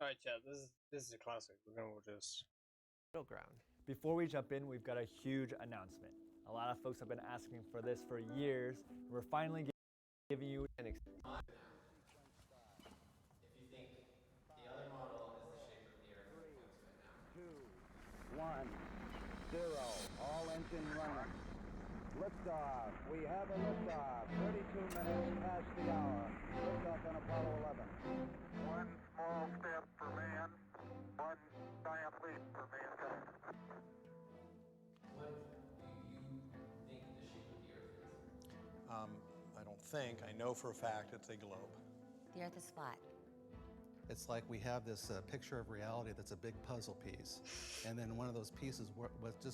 All right, yeah, this is a classic. We're gonna just middle ground. Before we jump in, we've got a huge announcement. A lot of folks have been asking for this for years. We're finally giving you an If you think the other model is the shape of the Earth, go to it now. 2, 1, 0. All engine running. Liftoff. We have a liftoff. 32 minutes past the hour. Liftoff on Apollo 11. One small step for man, one giant leap for mankind. What do you think the shape of the Earth is? I don't think. I know for a fact it's a globe. The Earth is flat. It's like we have this picture of reality that's a big puzzle piece, and then one of those pieces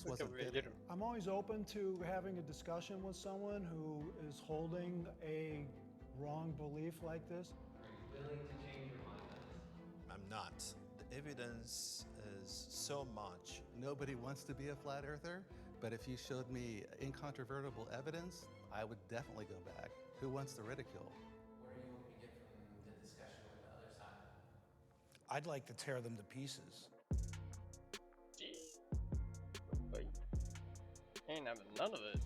wasn't fitting. I'm always open to having a discussion with someone who is holding a wrong belief like this. Are you willing to change your mind on this? I'm not. The evidence is so much. Nobody wants to be a flat earther, but if you showed me incontrovertible evidence, I would definitely go back. Who wants the ridicule? What are you hoping to get from the discussion with the other side? I'd like to tear them to pieces. wait. Ain't having none of it.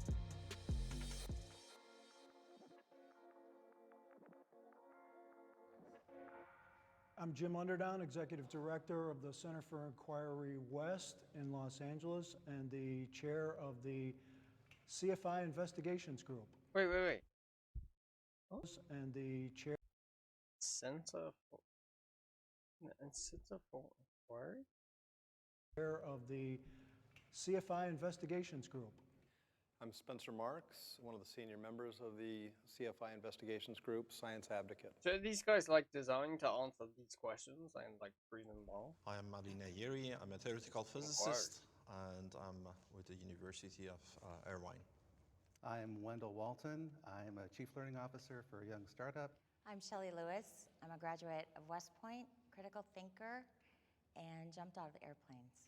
I'm Jim Underdown, Executive Director of the Center for Inquiry West in Los Angeles and the chair of the CFI Investigations Group. Wait. And the chair. Center for Inquiry? Chair of the CFI Investigations Group. I'm Spencer Marks, one of the senior members of the CFI Investigations Group, Science Advocate. So are these guys like designed to answer these questions and like bring them all? I am Marina Yeri. I'm a theoretical physicist, and I'm with the University of Irvine. I'm Wendell Walton. I'm a Chief Learning Officer for a young startup. I'm Shelley Lewis. I'm a graduate of West Point, critical thinker, and jumped out of the airplanes.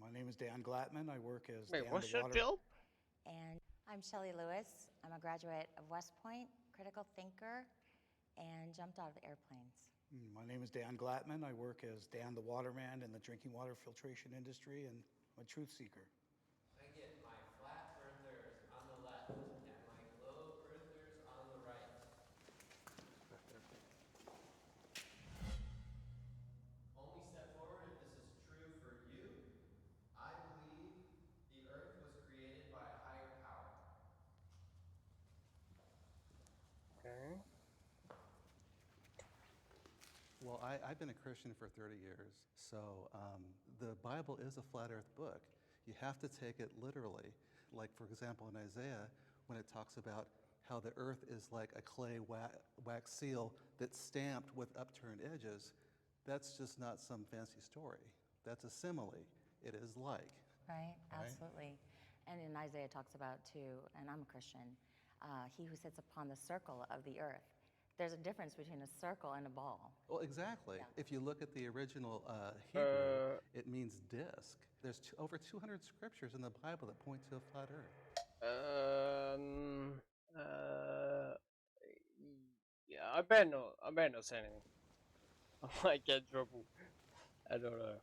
My name is Dan Glattman. I work as Wait, Dan what's the your Water. field? And I'm Shelley Lewis. I'm a graduate of West Point, critical thinker, and jumped out of the airplanes. My name is Dan Glattman. I work as Dan the Waterman in the drinking water filtration industry, and I'm a truth seeker. I get my flat earthers on the left and my globe earthers on the right. Only step forward if this is true for you. I believe the Earth was created by a higher power. Okay. Well, I've been a Christian for 30 years, so the Bible is a flat earth book. You have to take it literally. Like, for example, in Isaiah, when it talks about how the earth is like a clay wax seal that's stamped with upturned edges, that's just not some fancy story. That's a simile. It is like. Right? Right? Absolutely. And in Isaiah it talks about too, and I'm a Christian, he who sits upon the circle of the earth. There's a difference between a circle and a ball. Well, exactly. Yeah. If you look at the original Hebrew, it means disc. There's over 200 scriptures in the Bible that point to a flat earth. Yeah, I better not say anything. I might get in trouble. I don't know.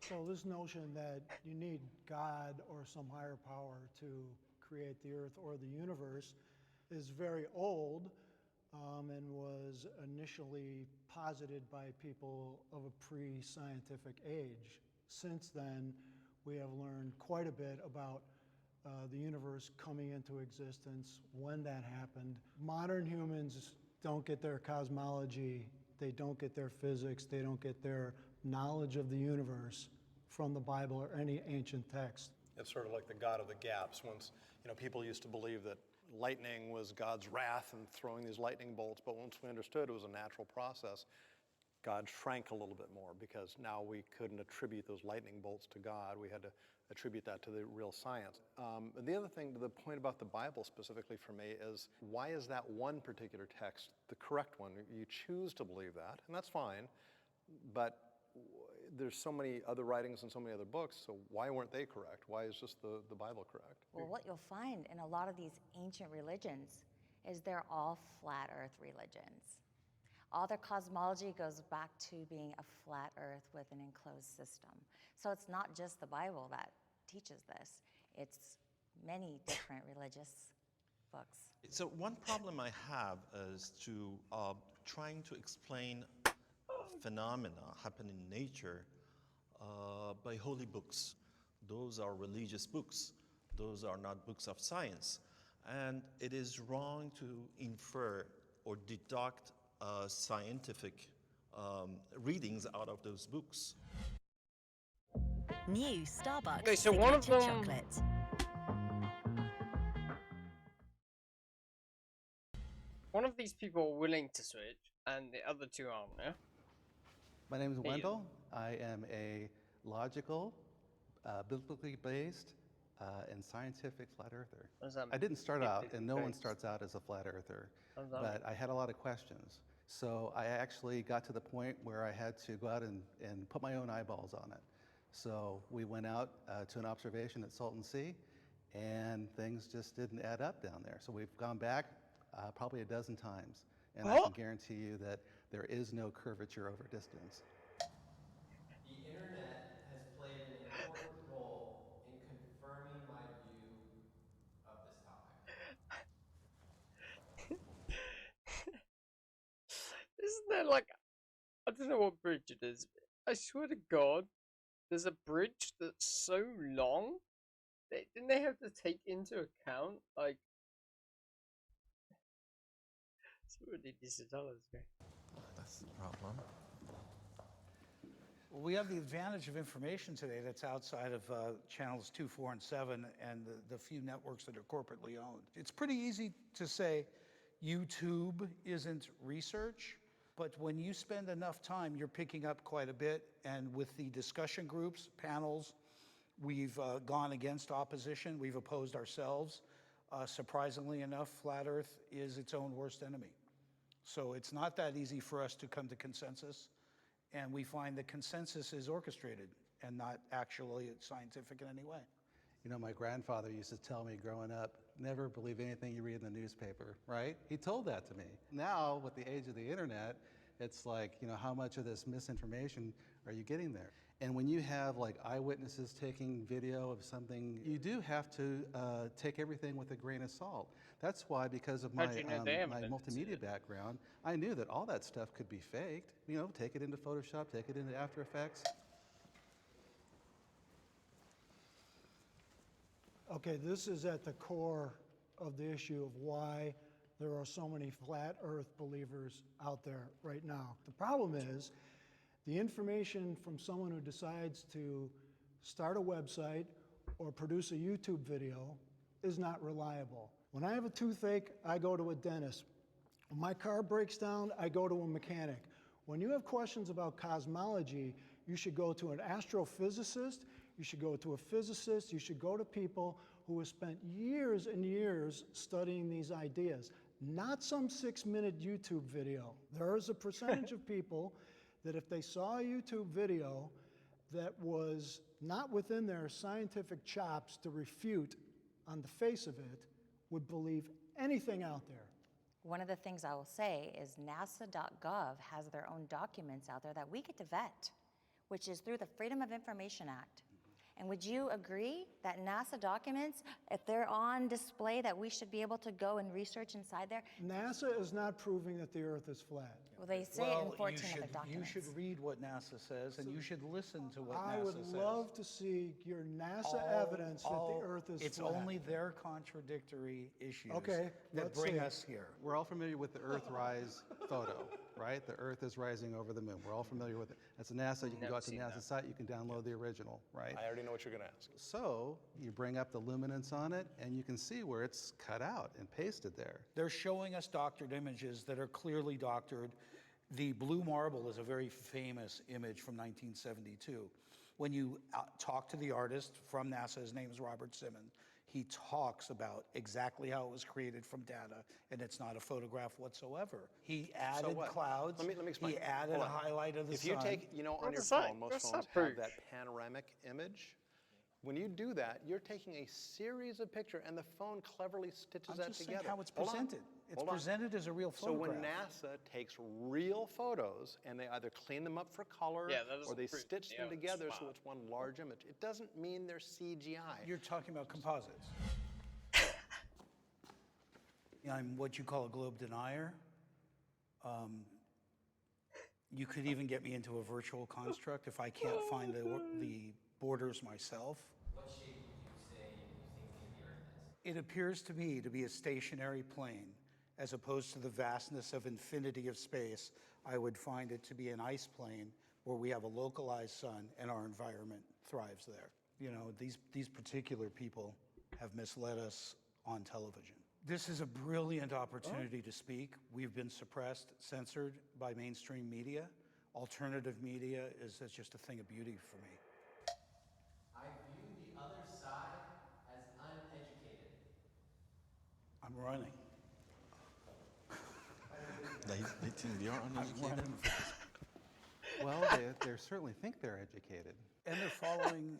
So this notion that you need God or some higher power to create the earth or the universe is very old and was initially posited by people of a pre-scientific age. Since then, we have learned quite a bit about the universe coming into existence, when that happened. Modern humans don't get their cosmology, they don't get their physics, they don't get their knowledge of the universe from the Bible or any ancient text. It's sort of like the God of the gaps. Once, people used to believe that lightning was God's wrath and throwing these lightning bolts, but once we understood it was a natural process, God shrank a little bit more because now we couldn't attribute those lightning bolts to God. We had to attribute that to the real science. The other thing, the point about the Bible specifically for me is, why is that one particular text the correct one? You choose to believe that, and that's fine, but there's so many other writings and so many other books, so why weren't they correct? Why is just the Bible correct? Well, what you'll find in a lot of these ancient religions is they're all flat earth religions. All their cosmology goes back to being a flat earth with an enclosed system. So it's not just the Bible that teaches this. It's many different religious books. So one problem I have is to trying to explain phenomena happening in nature by holy books. Those are religious books. Those are not books of science. And it is wrong to infer or deduct scientific readings out of those books. New Starbucks Okay, so one of signature them- chocolate. One of these people are willing to switch, and the other two aren't, yeah? My name is Hey, Wendell. I am a logical, biblically based, and scientific flat earther. What does that I didn't start out, biblically and no one based? starts out as a flat earther, What does that but I had a lot of questions. So I actually got to the point where I had to go out and put my own eyeballs on it. So we went out to an observation at Salton Sea, and things just didn't add up down there. So we've gone back probably a dozen times, and I can guarantee you that there is no curvature over distance. The internet has played an important role in confirming my view of this topic. Isn't there like, I don't know what bridge it is. I swear to God, there's a bridge that's so long. Didn't they have to take into account like? That's the problem. Well, we have the advantage of information today that's outside of channels 2, 4, and 7 and the few networks that are corporately owned. It's pretty easy to say YouTube isn't research, but when you spend enough time, you're picking up quite a bit. And with the discussion groups, panels, we've gone against opposition. We've opposed ourselves. Surprisingly enough, flat Earth is its own worst enemy. So it's not that easy for us to come to consensus. And we find that consensus is orchestrated and not actually scientific in any way. You know, my grandfather used to tell me growing up, never believe anything you read in the newspaper, right? He told that to me. Now, with the age of the internet, it's like, you know, how much of this misinformation are you getting there? And when you have like eyewitnesses taking video of something, you do have to take everything with a grain of salt. That's why, because of my, How'd you know they my haven't multimedia background, I knew that all that stuff could be faked. You know, take it into Photoshop, take it into After Effects. Okay, this is at the core of the issue of why there are so many flat earth believers out there right now. The problem is the information from someone who decides to start a website or produce a YouTube video is not reliable. When I have a toothache, I go to a dentist. When my car breaks down, I go to a mechanic. When you have questions about cosmology, you should go to an astrophysicist, you should go to a physicist, you should go to people who have spent years and years studying these ideas, not some 6-minute YouTube video. There is a percentage of people that if they saw a YouTube video that was not within their scientific chops to refute on the face of it, would believe anything out there. One of the things I will say is NASA.gov has their own documents out there that we get to vet, which is through the Freedom of Information Act. And would you agree that NASA documents, if they're on display, that we should be able to go and research inside there? NASA is not proving that the Earth is flat. Well, they say it in 14 of their You documents. should read what NASA says, and you should listen to what I NASA would says. love to see your NASA evidence that the Earth is It's flat. only their contradictory issues Okay, that let's bring see. us here. We're all familiar with the Earthrise photo, right? The Earth is rising over the moon. We're all familiar with it. That's a NASA. You can go out to the NASA site. You can download the original, right? I already know what you're going to ask. So you bring up the luminance on it, and you can see where it's cut out and pasted there. They're showing us doctored images that are clearly doctored. The blue marble is a very famous image from 1972. When you talk to the artist from NASA, his name is Robert Simmons, he talks about exactly how it was created from data, and it's not a photograph whatsoever. He added clouds. Let me explain. He added Hold a on. highlight of the if sun. you take, you know, on your phone, most phones have that panoramic image. When you do that, you're taking a series of pictures, and the phone cleverly stitches that I'm just together. saying how it's Hold on. presented. It's Hold on. presented as a real So when photograph. NASA takes real photos and they either clean them up for color Yeah, that or doesn't they prove stitch the them evidence together so flat. it's one large image, it doesn't mean they're CGI. You're talking about composites. I'm what you call a globe denier. You could even get me into a virtual construct if I can't find the borders myself. What shape would you say you think the Earth is? It appears to me to be a stationary plane, as opposed to the vastness of infinity of space. I would find it to be an ice plane where we have a localized sun and our environment thrives there. You know, these particular people have misled us on television. This is a brilliant opportunity to speak. We've been suppressed, censored by mainstream media. Alternative media is just a thing of beauty for me. I view the other side as uneducated. I'm running. They think they are I'm uneducated. running for this. Well, they certainly think they're educated. And they're following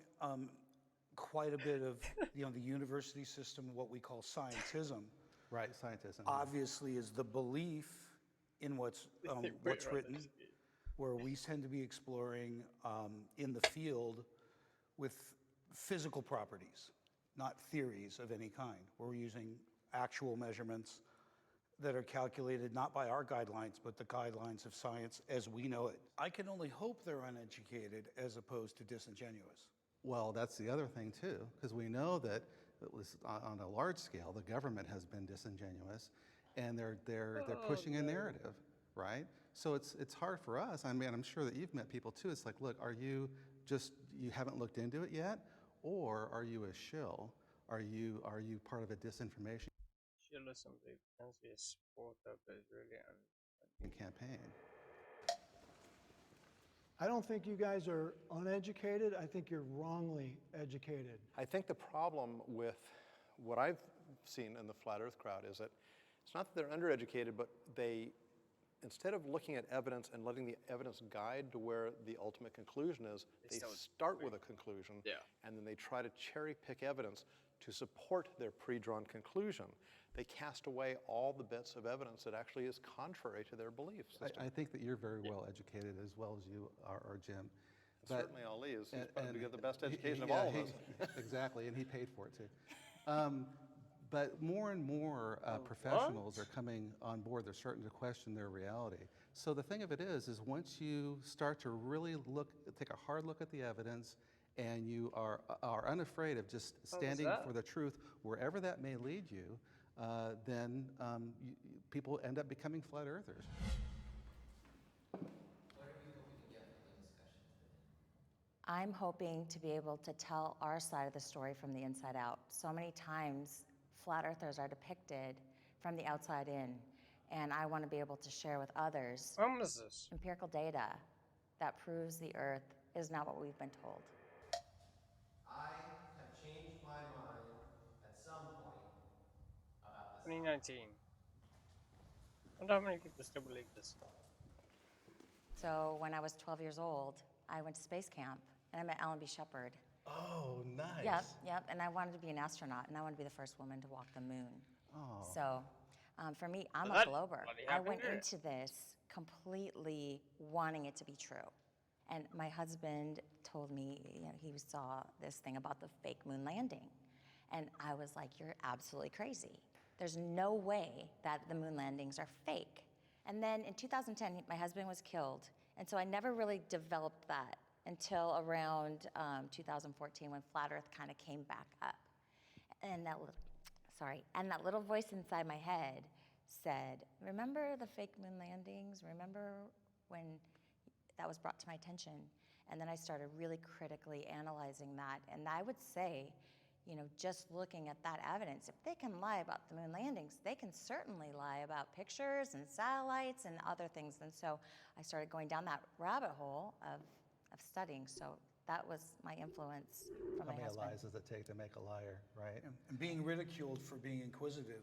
quite a bit of the university system, what we call scientism. Right, scientism. Obviously is the belief in what's written, where we tend to be exploring in the field with physical properties, not theories of any kind. We're using actual measurements that are calculated not by our guidelines, but the guidelines of science as we know it. I can only hope they're uneducated as opposed to disingenuous. Well, that's the other thing too, because we know that at least on a large scale, the government has been disingenuous, and they're pushing a narrative, right? So it's hard for us. I mean, I'm sure that you've met people too. It's like, look, are you haven't looked into it yet, or are you a shill? Are you part of a disinformation Shill is somebody who fancy a sport that is really campaign? I don't think you guys are uneducated. I think you're wrongly educated. I think the problem with what I've seen in the flat earth crowd is that it's not that they're undereducated, but they, instead of looking at evidence and letting the evidence guide to where the ultimate conclusion is, they start with a conclusion, and then they try to cherry pick evidence to support their pre-drawn conclusion. They cast away all the bits of evidence that actually is contrary to their belief system. I think that you're very well educated as well as you are, Jim. But, certainly Ali is. He's probably got the best education of yeah, all of us. Exactly, and he paid for it too. But more and more professionals are coming on board. They're starting to question their reality. So the thing of it is once you start to really take a hard look at the evidence, and you are unafraid of just standing for the truth, wherever that may lead you, then people end up becoming flat earthers. What are you hoping to get from the discussion today? I'm hoping to be able to tell our side of the story from the inside out. So many times, flat earthers are depicted from the outside in, and I want to be able to share with others empirical data that proves the earth is not what we've been told. I have changed my mind at some point about this. 2019. I wonder how many people still believe this. So when I was 12 years old, I went to space camp, and I met Alan B. Shepard. Oh, nice. Yep, and I wanted to be an astronaut, and I wanted to be the first woman to walk the moon. Oh. So for me, I'm Well, a glober. I went into this completely wanting it to be true. And my husband told me, he saw this thing about the fake moon landing. And I was like, you're absolutely crazy. There's no way that the moon landings are fake. And then in 2010, my husband was killed. And so I never really developed that until around 2014 when Flat Earth kind of came back up. And that little voice inside my head said, remember the fake moon landings? Remember when that was brought to my attention? And then I started really critically analyzing that. And I would say, just looking at that evidence, if they can lie about the moon landings, they can certainly lie about pictures and satellites and other things. And so I started going down that rabbit hole of studying. So that was my influence from my husband. How many lies does it take to make a liar, right? And being ridiculed for being inquisitive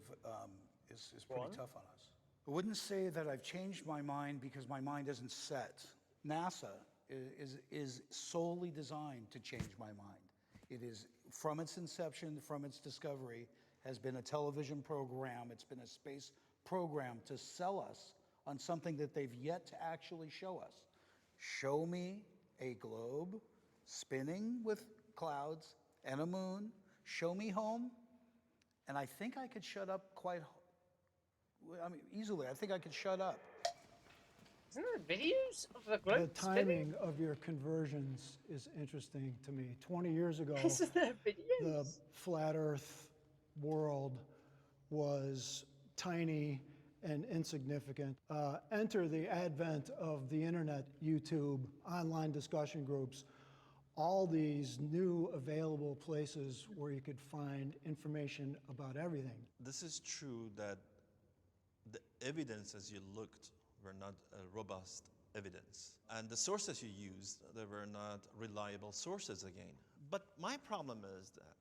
is pretty tough on us. I wouldn't say that I've changed my mind because my mind isn't set. NASA is solely designed to change my mind. It is, from its inception, from its discovery, has been a television program, it's been a space program to sell us on something that they've yet to actually show us. Show me a globe spinning with clouds and a moon. Show me home. And I think I could shut up easily. I think I could shut up. Isn't there videos of the globe The timing of your conversions is interesting to me. 20 years ago, Isn't there the videos? flat earth world was tiny and insignificant. Enter the advent of the internet, YouTube, online discussion groups, all these new available places where you could find information about everything. This is true that the evidence as you looked were not robust evidence. And the sources you used, they were not reliable sources again. But my problem is that,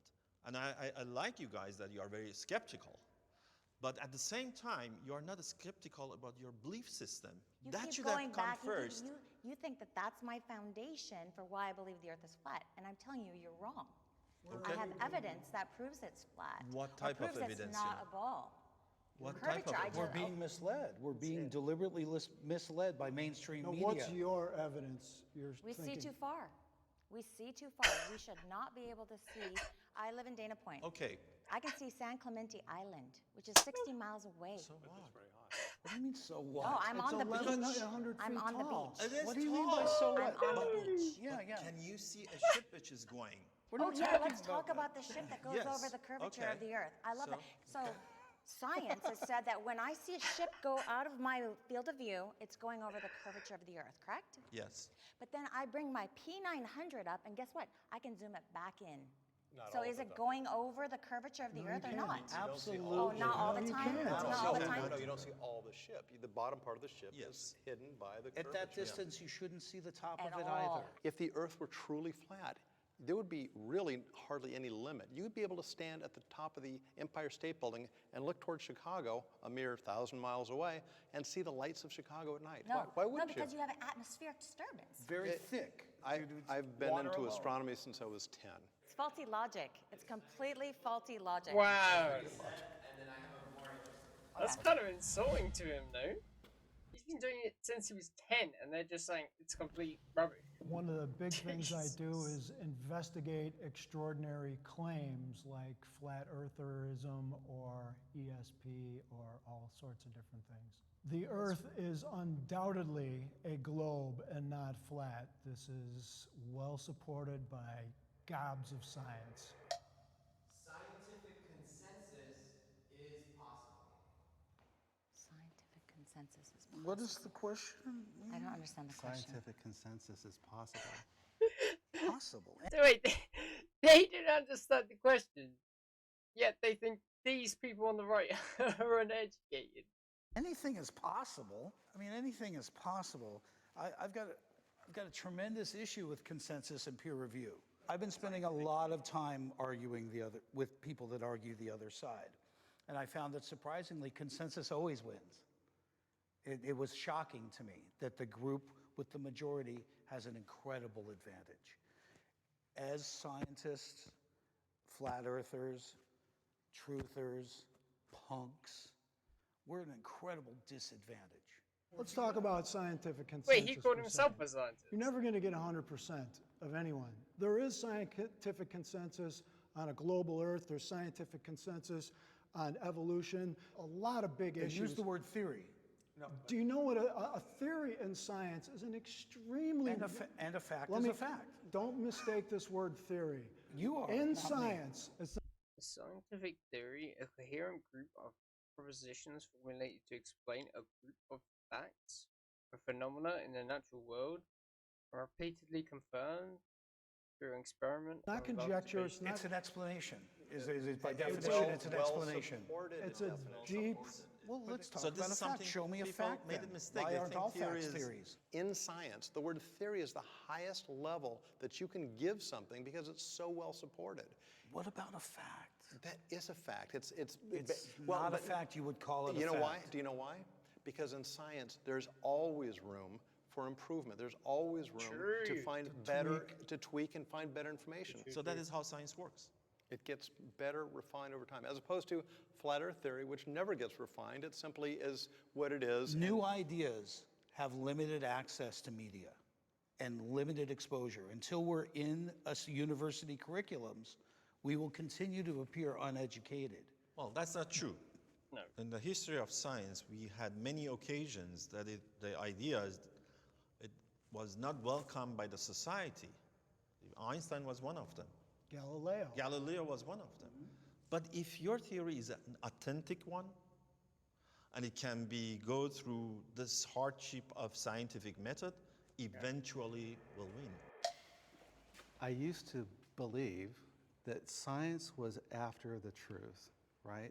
and I like you guys that you are very skeptical, but at the same time, you are not skeptical about your belief system. You That keep should going have come back. first. You think that that's my foundation for why I believe the earth is flat. And I'm telling you, you're wrong. Okay. I have evidence that proves it's flat. What type or of proves evidence it's not you a ball. What type of Curvature, We're being misled. We're being deliberately misled by mainstream Now, media. what's your evidence you're We thinking? see too far. We see too far. We should not be able to see. I live in Dana Point. Okay, I can see San Clemente Island, which is 60 miles away. so what? What do you mean, so what? No, I'm It's on the 1,100 beach. I'm feet on the tall. beach. It is What do you mean by tall. so what? I'm on the beach. Yeah, yeah. Can you see a ship which is going? We're Oh not yeah, talking let's talk that. about the ship that goes Yes, over the curvature of okay. the earth. I love So- that. So science has said that when I see a ship go out of my field of view, it's going over the curvature of the earth, correct? Yes. But then I bring my P900 up, and guess what? I can zoom it back in. Not So all is of it it, though. going over the curvature of the No, you earth or can't. not? Absolutely. Oh, not all the No, you time? can't. Not No, all the no, time? no, you don't see all the ship. The bottom part of the ship Yes. is hidden by the At that curvature. distance, you shouldn't see the top At of it all. either. If the Earth were truly flat, there would be really hardly any limit. You'd be able to stand at the top of the Empire State Building and look towards Chicago, a mere 1,000 miles away, and see the lights of Chicago at night. No, Why no, wouldn't because you? you have an atmospheric disturbance. Very thick. I've been water into alone. astronomy since I was 10. It's faulty logic. It's completely faulty logic. Wow. And then I have a more interesting. That's kind of insulting to him, though. He's been doing it since he was 10, and they're just saying it's complete rubbish. One of the big things I do Jesus. is investigate extraordinary claims like flat eartherism or ESP or all sorts of different things. The Earth is undoubtedly a globe and not flat. This is well supported by gobs of science. Scientific consensus is possible. Scientific consensus is possible. What is the question? I don't understand the question. Scientific consensus is possible. Possible. So wait, they didn't understand the question, yet they think these people on the right are uneducated. Anything is possible. I mean, anything is possible. I've got a tremendous issue with consensus and peer review. I've been spending a lot of time arguing with people that argue the other side. And I found that surprisingly, consensus always wins. It was shocking to me that the group with the majority has an incredible advantage. As scientists, flat earthers, truthers, punks, we're at an incredible disadvantage. Let's talk about scientific consensus. Wait, he called for a himself second. a scientist. You're never going to get 100% of anyone. There is scientific consensus on a global Earth. There's scientific consensus on evolution. A lot of big issues. Use the word theory. Do you know what a theory in science is an extremely... And a fact Let is me- a fact. Don't mistake this word theory. You are. In not me. science, it's A scientific theory, a coherent group of propositions formulated to explain a group of facts or phenomena in the natural world, are repeatedly confirmed through experiment. not or conjecture, it's observation. not... It's an explanation. By It's definition, well- it's an well explanation. supported It's in a definition. deep... Well, let's talk So this about a is fact. something Show me a people fact made a then. mistake. Why They aren't think all theory facts is- theories? In science, the word theory is the highest level that you can give something because it's so well supported. What about a fact? That is a fact. It's Not a fact you would call it a fact. You know why? Do you know why? Because in science, there's always room for improvement. There's always room to True. find better, to tweak and find better information. So that is how science works. It gets better refined over time, as opposed to flat earth theory, which never gets refined. It simply is what it is. New ideas have limited access to media and limited exposure. Until we're in university curriculums, we will continue to appear uneducated. Well, that's not true. No. In the history of science, we had many occasions that the ideas, it was not welcomed by the society. Einstein was one of them. Galileo was one of them. But if your theory is an authentic one, and it can go through this hardship of scientific method, eventually will win. I used to believe that science was after the truth, right?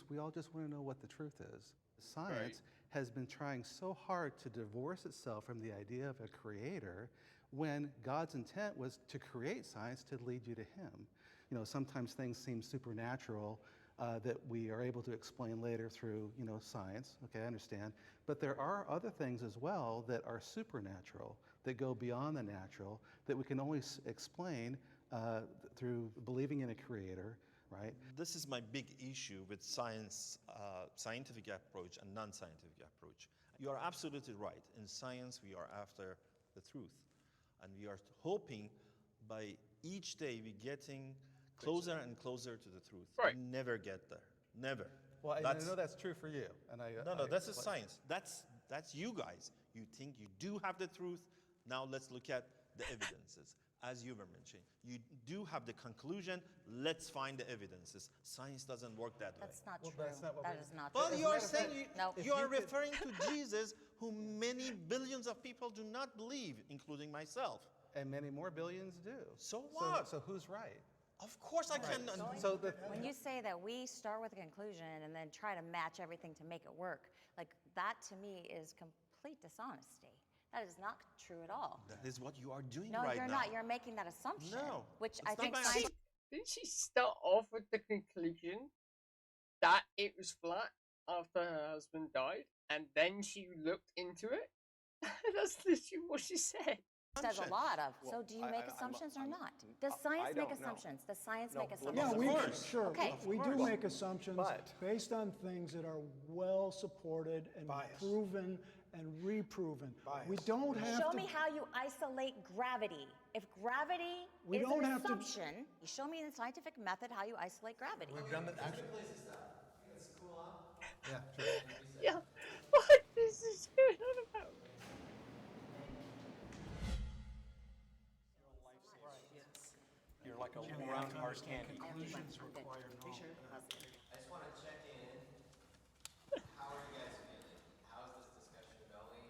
We all just want to know what the truth is. Science has been trying so hard to divorce itself from the idea of a creator when God's intent was to create science to lead you to him. You know, sometimes things seem supernatural that we are able to explain later through, science. Okay, I understand. But there are other things as well that are supernatural, that go beyond the natural, that we can only explain through believing in a creator, right? This is my big issue with science, scientific approach and non-scientific approach. You are absolutely right. In science, we are after the truth. And we are hoping by each day we're getting closer and closer to the truth. Right. We never get there. Never. Well, I know that's true for you. And No, that's a science. That's you guys. You think you do have the truth. Now let's look at the evidences. As you were mentioning, you do have the conclusion. Let's find the evidences. Science doesn't work that way. That's not true. that's not what That we- is not true. Well, you are saying No. you are referring to Jesus, who many billions of people do not believe, including myself. And many more billions do. So what? So who's right? Of course I can. So When you say that we start with a conclusion and then try to match everything to make it work, like that to me is complete dishonesty. That is not true at all. That is what you are doing No, right you're now. not. You're making that assumption. No, Which it's I not think my science. Didn't she start off with the conclusion that it was flat after her husband died, and then she looked into it? That's literally what she said. Does a lot of. Well, So do you make assumptions or not? Does I science make don't know. assumptions? Does science No, make well, assumptions? Yeah, Of we course. sure. Okay. We do course. make assumptions But- based on things that are well supported and Bias. proven and reproven. Bias. We don't have Show to. me how you isolate gravity. If gravity We is don't an have to- assumption, show me in the scientific method how you isolate gravity. we've done that actually. Let's cool off. Yeah, sure. Yeah, what is this going on about? You're like a little round hard candy. Conclusions require knowledge. I just want to check in. How are you guys feeling? How's this discussion going?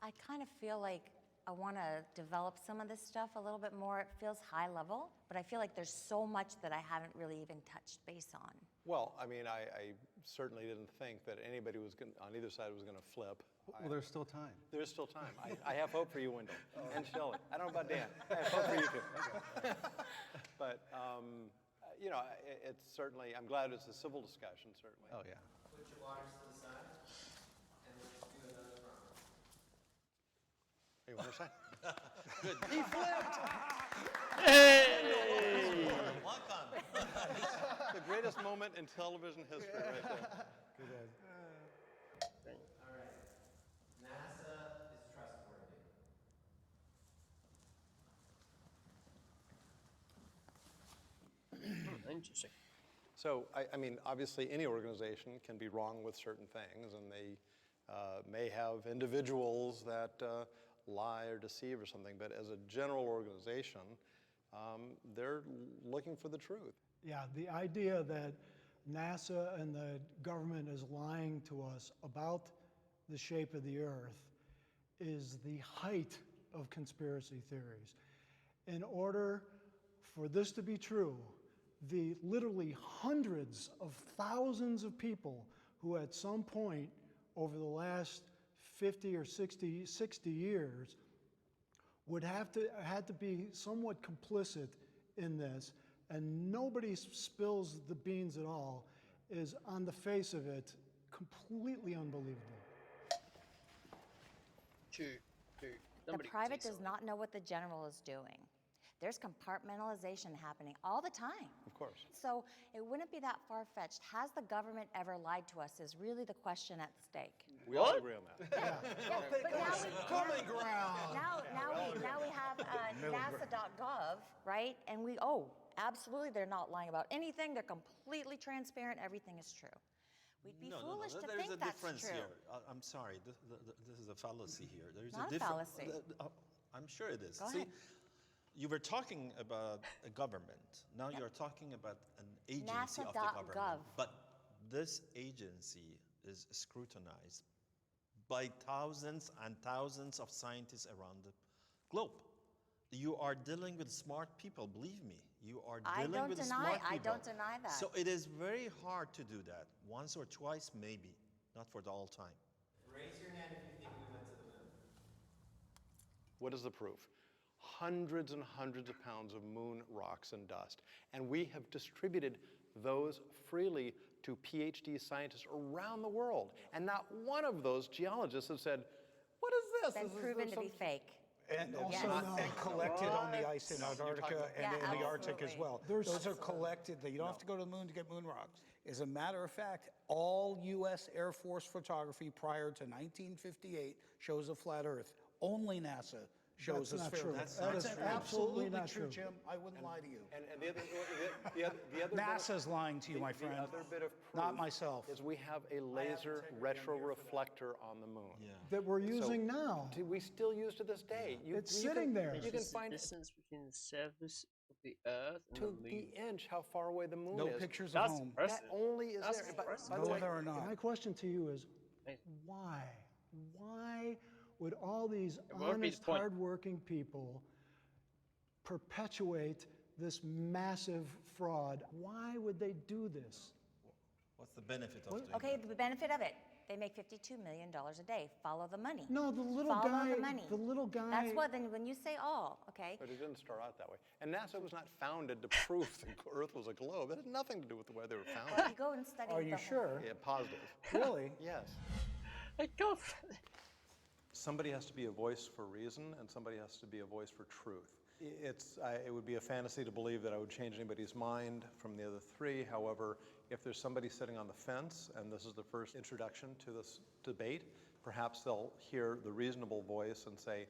I kind of feel like I want to develop some of this stuff a little bit more. It feels high level, but I feel like there's so much that I haven't really even touched base on. Well, I mean, I certainly didn't think that anybody on either side was going to flip. Well, there's still time. There's still time. I have hope for you, Wendell, and Shelley. I don't know about Dan. I have hope for you too. But it's certainly. I'm glad it's a civil discussion. Certainly. Oh yeah. Put your waters to the side, and let's do another round. Hey, what did I say? Good. He flipped. Hey! Welcome. The greatest moment in television history, right there. All right. NASA is trustworthy. Interesting. So, I mean, obviously, any organization can be wrong with certain things, and they may have individuals that lie or deceive or something. But as a general organization, they're looking for the truth. Yeah, the idea that NASA and the government is lying to us about the shape of the Earth is the height of conspiracy theories. In order for this to be true, the literally hundreds of thousands of people who at some point over the last 50 or 60 years would had to be somewhat complicit in this, and nobody spills the beans at all, is on the face of it completely unbelievable. True. The Somebody could private say does something. not know what the general is doing. There's compartmentalization happening all the time. Of course. So it wouldn't be that far-fetched. Has the government ever lied to us is really the question at stake. We all agree on that. But now Common ground. now we have NASA.gov, right? And absolutely, they're not lying about anything. They're completely transparent. Everything is true. We'd be foolish to There's think a that's difference true. here. I'm sorry. This is a fallacy here. There is Not a a fallacy. I'm sure it is. Go See, ahead. you were talking about a government. Now you're talking about an agency of the NASA.gov. government. But this agency is scrutinized by thousands and thousands of scientists around the globe. You are dealing with smart people, believe me. You are dealing with smart people. I don't deny that. So it is very hard to do that. Once or twice, maybe, not for the all time. Raise your hand if you think we went to the moon. What is the proof? Hundreds and hundreds of pounds of moon rocks and dust. And we have distributed those freely to PhD scientists around the world. And not one of those geologists have said, what is this? Been proven to be fake. And also Yes. collected on the ice in Antarctica and Yeah, in the Arctic as absolutely. well. Those are collected. You don't have to go to the moon to get moon rocks. As a matter of fact, all U.S. Air Force photography prior to 1958 shows a flat Earth. Only NASA shows That's a not sphere. true. That's That is absolutely not true, true. Jim. I wouldn't lie to you. And the other NASA's lying to you, my friend. The other bit of proof Not myself. is we have a laser retroreflector on the moon. Yeah. That we're using now. We still use to this day. It's sitting there. You can Is the find distance between the surface of the Earth and to the moon. the inch how far away the moon No is. pictures of That's home. impressive. That only is That's there. But impressive. by the No, way, there are not. My question to you is, Amazing. why? Why would all these what would be the honest, point? hardworking people perpetuate this massive fraud? Why would they do this? What's the benefit of doing Okay, that? the benefit of it. They make $52 million a day. Follow the money. No, the little Follow guy. the money. The little guy. That's what, then when you say all, okay, But it didn't start out that way. And NASA was not founded to prove the Earth was a globe. It had nothing to do with the way they were well, founded. you go and study Are the you whole- sure? Yeah, positive. Really? Yes. I can't. Somebody has to be a voice for reason, and somebody has to be a voice for truth. It would be a fantasy to believe that I would change anybody's mind from the other three. However, if there's somebody sitting on the fence, and this is the first introduction to this debate, perhaps they'll hear the reasonable voice and say,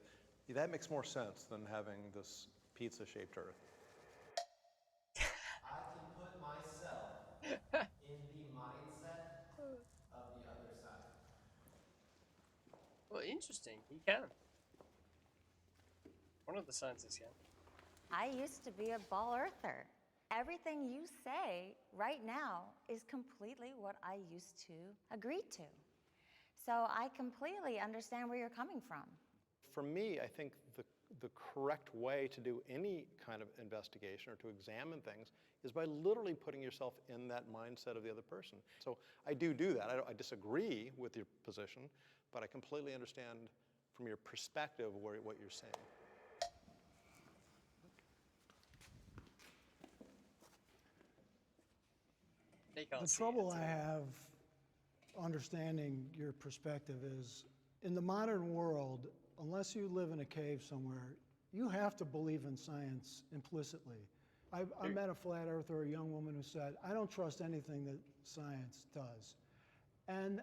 "Yeah, that makes more sense than having this pizza-shaped Earth." I can put myself in the mindset of the other side. Well, interesting. He can. One of the scientists can. I used to be a ball earther. Everything you say right now is completely what I used to agree to. So I completely understand where you're coming from. For me, I think the correct way to do any kind of investigation or to examine things is by literally putting yourself in that mindset of the other person. So I do that. I disagree with your position, but I completely understand from your perspective what you're saying. They can't The see trouble it. I have understanding your perspective is, in the modern world, unless you live in a cave somewhere, you have to believe in science implicitly. I met a flat earther, a young woman who said, I don't trust anything that science does. And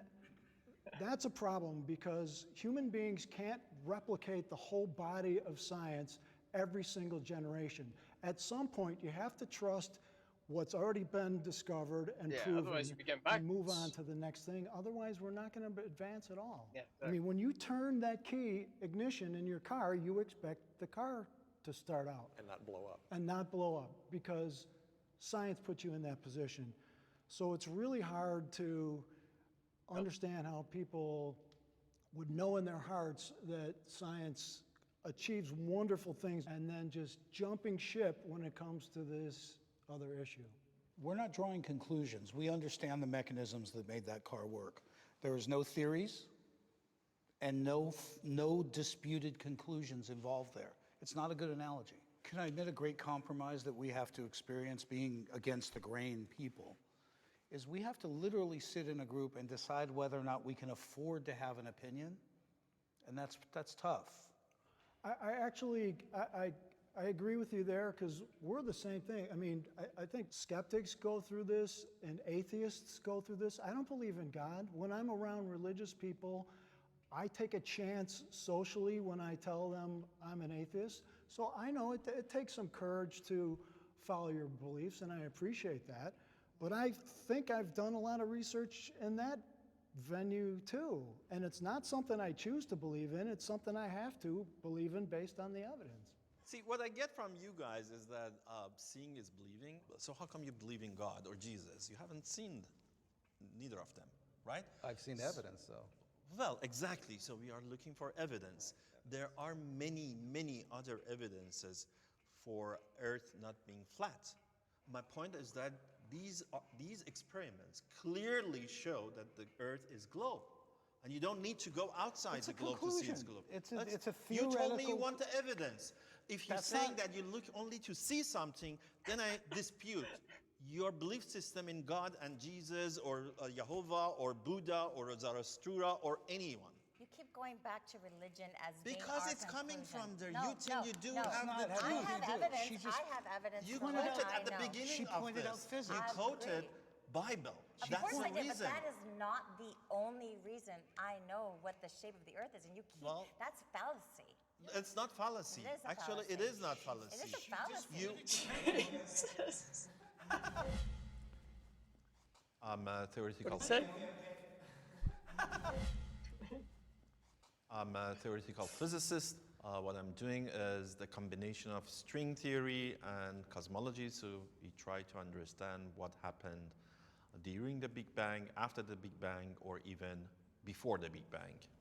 that's a problem because human beings can't replicate the whole body of science every single generation. At some point, you have to trust what's already been discovered and Yeah, proven otherwise you begin and move backwards. on to the next thing. Otherwise, we're not going to advance at all. Yeah, I mean, when you turn that key ignition in your car, you expect the car to start out And not blow up. and not blow up because science puts you in that position. So it's really hard to understand how people would know in their hearts that science achieves wonderful things and then just jumping ship when it comes to this other issue. We're not drawing conclusions. We understand the mechanisms that made that car work. There is no theories and no disputed conclusions involved there. It's not a good analogy. Can I admit a great compromise that we have to experience being against the grain people? Is we have to literally sit in a group and decide whether or not we can afford to have an opinion, and that's tough. I actually I agree with you there because we're the same thing. I mean, I think skeptics go through this and atheists go through this. I don't believe in God. When I'm around religious people, I take a chance socially when I tell them I'm an atheist. So I know it takes some courage to follow your beliefs, and I appreciate that. But I think I've done a lot of research in that venue too. And it's not something I choose to believe in, it's something I have to believe in based on the evidence. See, what I get from you guys is that seeing is believing. So how come you believe in God or Jesus? You haven't seen neither of them, right? I've seen evidence, though. Well, exactly. So we are looking for evidence. There are many, many other evidences for Earth not being flat. My point is that these experiments clearly show that the Earth is globe. And you don't need to go outside the globe to see it's globe. It's a You told me you theoretical- want the evidence. If you're That's saying not- that you look only to see something, then I dispute your belief system in God and Jesus or Jehovah or Buddha or Zarathustra or anyone. You keep going back to religion as Because being it's our coming conclusion. from there. No, You think no, you do no. have not the have truth. I have do. evidence. She just- I have evidence. You for quoted what I at the know. beginning She of pointed out this. physics. You I quoted agree. Bible. Of That's course the I did, reason. but that is not the only reason I know what the shape of the earth is, and you keep, Well- that's fallacy. It's not fallacy. It is a Actually, it fallacy. is not fallacy. It is a fallacy. You, I'm a theoretical. I'm a theoretical physicist. What I'm doing is the combination of string theory and cosmology. So we try to understand what happened during the Big Bang, after the Big Bang, or even before the Big Bang.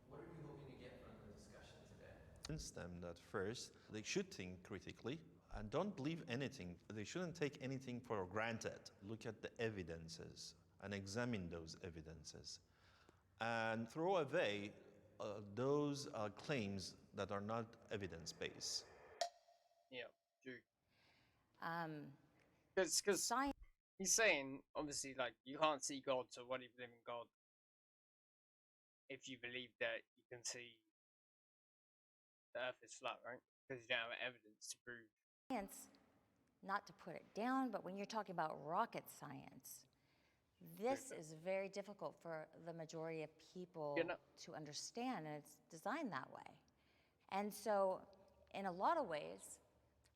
What are you hoping to get from the discussion today? Convince them that first they should think critically and don't believe anything. They shouldn't take anything for granted. Look at the evidences and examine those evidences and throw away those claims that are not evidence-based. Yeah, true. Um, Because science. he's saying, obviously, like, you can't see God, so what do you believe in God? If you believe that you can see the earth is flat, right? Because you don't have evidence to prove. Science, not to put it down, but when you're talking about rocket science, this is very difficult for the majority of people You know- to understand, and it's designed that way. And so, in a lot of ways,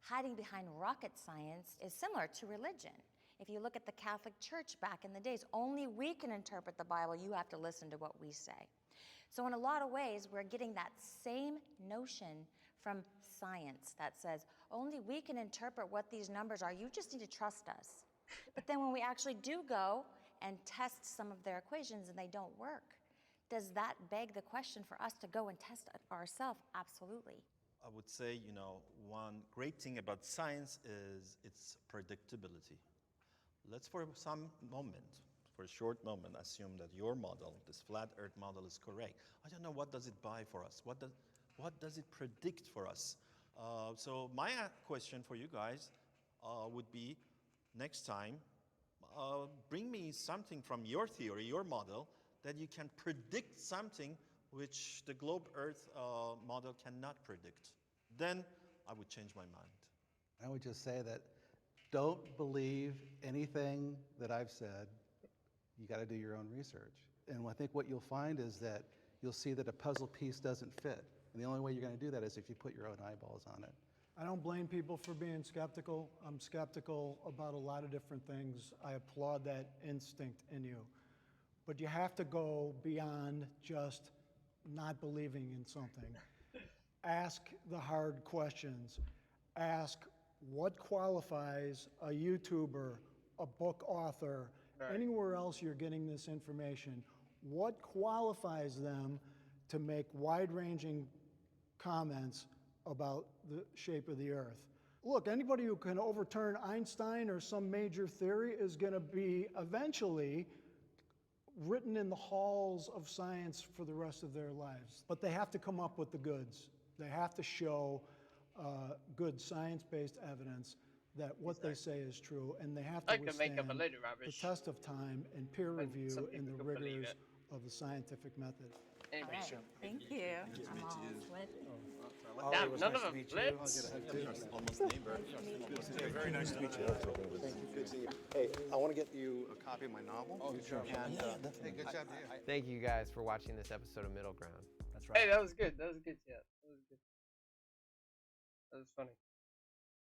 hiding behind rocket science is similar to religion. If you look at the Catholic Church back in the days, only we can interpret the Bible, you have to listen to what we say. So in a lot of ways, we're getting that same notion from science that says, only we can interpret what these numbers are, you just need to trust us. But then when we actually do go and test some of their equations and they don't work, does that beg the question for us to go and test it ourselves? Absolutely. I would say, one great thing about science is its predictability. Let's for a short moment, assume that your model, this flat Earth model, is correct. I don't know, what does it buy for us? What does it predict for us? So my question for you guys would be, next time, bring me something from your theory, your model, that you can predict something which the globe Earth model cannot predict. Then I would change my mind. I would just say that don't believe anything that I've said. You got to do your own research. And I think what you'll find is that you'll see that a puzzle piece doesn't fit. And the only way you're going to do that is if you put your own eyeballs on it. I don't blame people for being skeptical. I'm skeptical about a lot of different things. I applaud that instinct in you. But you have to go beyond just not believing in something. Ask the hard questions. Ask what qualifies a YouTuber, a book author, anywhere else you're getting this information. What qualifies them to make wide-ranging comments about the shape of the earth? Look, anybody who can overturn Einstein or some major theory is going to be eventually written in the halls of science for the rest of their lives. But they have to come up with the goods. They have to show good science-based evidence that what they say is true, and they have to I can make up a withstand load of the rubbish. test of time and peer And review some and the people can believe rigors it. of the scientific method. Anyway, All right, thank you. I'm all sweaty. Ollie, Damn, it was none nice of to them meet flipped. you. Almost neighbor. Very nice to meet you. Thank you. Good seeing you. Hey, I want to get you a copy of my novel. Oh, sure. And, Hey, good job to you. Thank you guys for watching this episode of Middle Ground. That's right. Hey, that was good. That was good. Yeah, that was good. That was funny.